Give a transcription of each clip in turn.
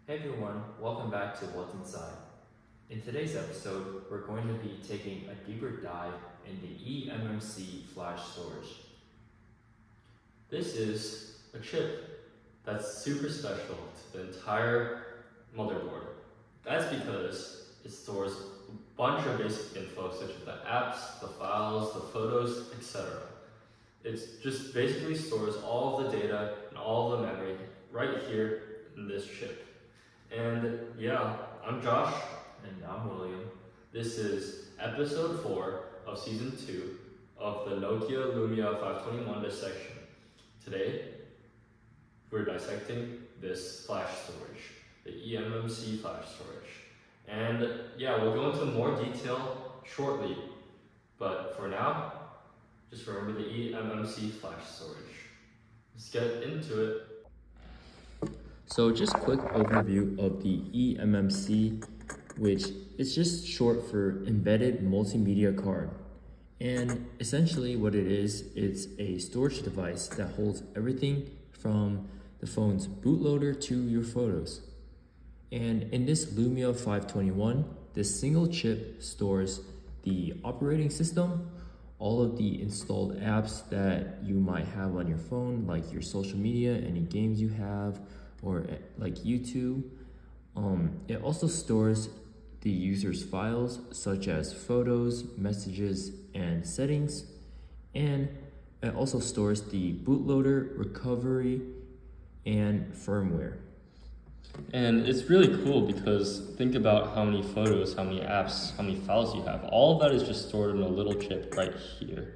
Hey everyone, welcome back to What's Inside. In today's episode, we're going to be taking a deeper dive in the eMMC flash storage. This is a chip that's super special to the entire motherboard. That's because it stores a bunch of basic info such as the apps, the files, the photos, etc. It just basically stores all of the data and all of the memory right here in this chip. And yeah, I'm Josh. And I'm William. This is episode 4 of season 2 of the Nokia Lumia 521 dissection. Today, we're dissecting this flash storage, the eMMC flash storage. And yeah, we'll go into more detail shortly. But for now, just remember the eMMC flash storage. Let's get into it. So just quick overview of the eMMC, which is just short for Embedded Multimedia Card. And essentially what it is, it's a storage device that holds everything from the phone's bootloader to your photos. And in this Lumia 521, this single chip stores the operating system, all of the installed apps that you might have on your phone, like your social media, any games you have, or like YouTube. It also stores the user's files such as photos, messages, and settings. And it also stores the bootloader, recovery, and firmware. And it's really cool because think about how many photos, how many apps, how many files you have. All of that is just stored in a little chip right here.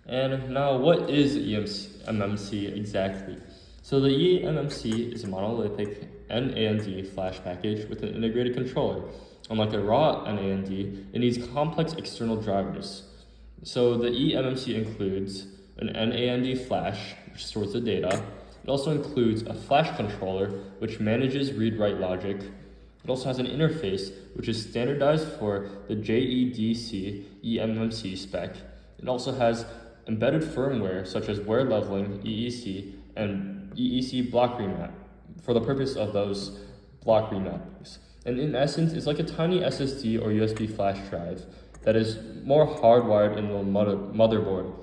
And now what is eMMC exactly? So the eMMC is a monolithic NAND flash package with an integrated controller. Unlike a raw NAND, it needs complex external drivers. So the eMMC includes an NAND flash, which stores the data. It also includes a flash controller, which manages read-write logic. It also has an interface, which is standardized for the JEDC eMMC spec. It also has embedded firmware, such as wear leveling, EEC, and EEC block remap for the purpose of those block remappings. And in essence, it's like a tiny SSD or USB flash drive that is more hardwired in the motherboard.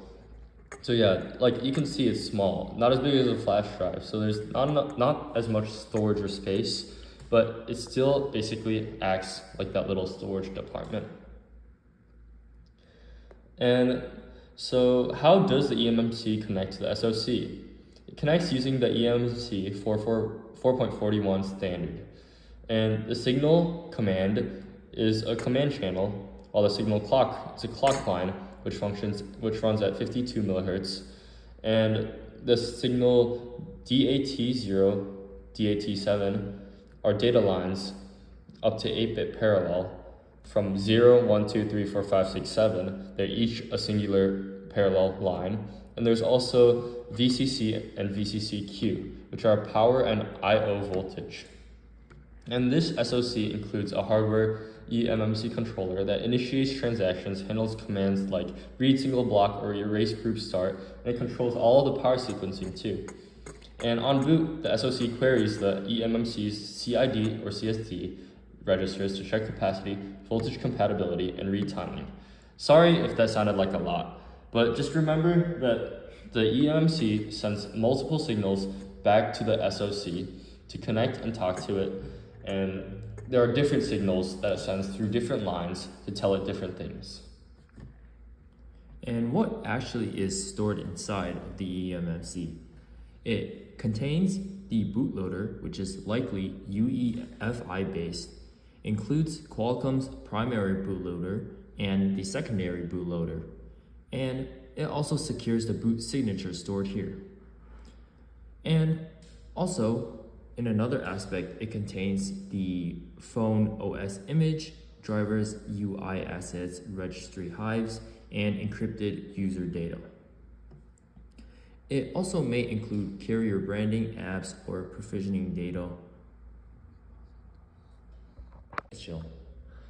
So yeah, like you can see it's small, not as big as a flash drive. So there's not as much storage or space, but it still basically acts like that little storage department. And so how does the eMMC connect to the SoC? It connects using the eMMC 4.41 standard. And the signal command is a command channel, while the signal clock is a clock line, which runs at 52 megahertz. And the signal DAT0, DAT7 are data lines up to 8-bit parallel from 0, 1, 2, 3, 4, 5, 6, 7. They're each a singular parallel line. And there's also VCC and VCCQ, which are power and I/O voltage. And this SoC includes a hardware eMMC controller that initiates transactions, handles commands like read single block or erase group start, and it controls all the power sequencing too. And on boot, the SoC queries the eMMC's CID or CSD registers to check capacity, voltage compatibility, and read timing. Sorry if that sounded like a lot, but just remember that the eMMC sends multiple signals back to the SoC to connect and talk to it, and there are different signals that it sends through different lines to tell it different things. And what actually is stored inside of the eMMC? It contains the bootloader, which is likely UEFI based, includes Qualcomm's primary bootloader and the secondary bootloader, and it also secures the boot signature stored here. And also, in another aspect, it contains the phone OS image, drivers, UI assets, registry hives, and encrypted user data. It also may include carrier branding, apps, or provisioning data.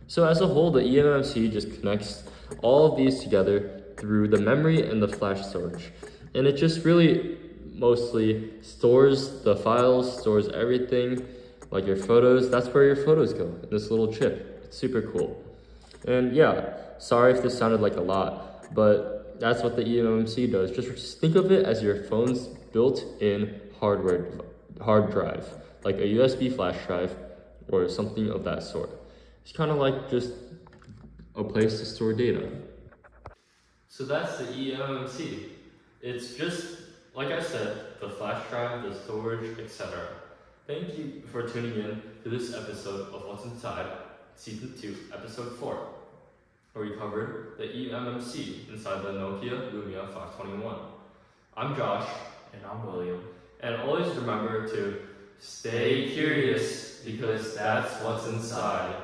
So as a whole, the eMMC just connects all of these together through the memory and the flash storage. And it just really mostly stores the files, stores everything, Like your photos, that's where your photos go, this little chip. It's super cool. And yeah, sorry if this sounded like a lot, but that's what the eMMC does. Just think of it as your phone's built-in hard drive, like a USB flash drive or something of that sort. It's kind of like just a place to store data. So that's the eMMC. It's just, like I said, the flash drive, the storage, etc. Thank you for tuning in to this episode of What's Inside, Season 2, Episode 4, where we covered the eMMC inside the Nokia Lumia 521. I'm Josh. And I'm William. And always remember to stay curious, because that's what's inside.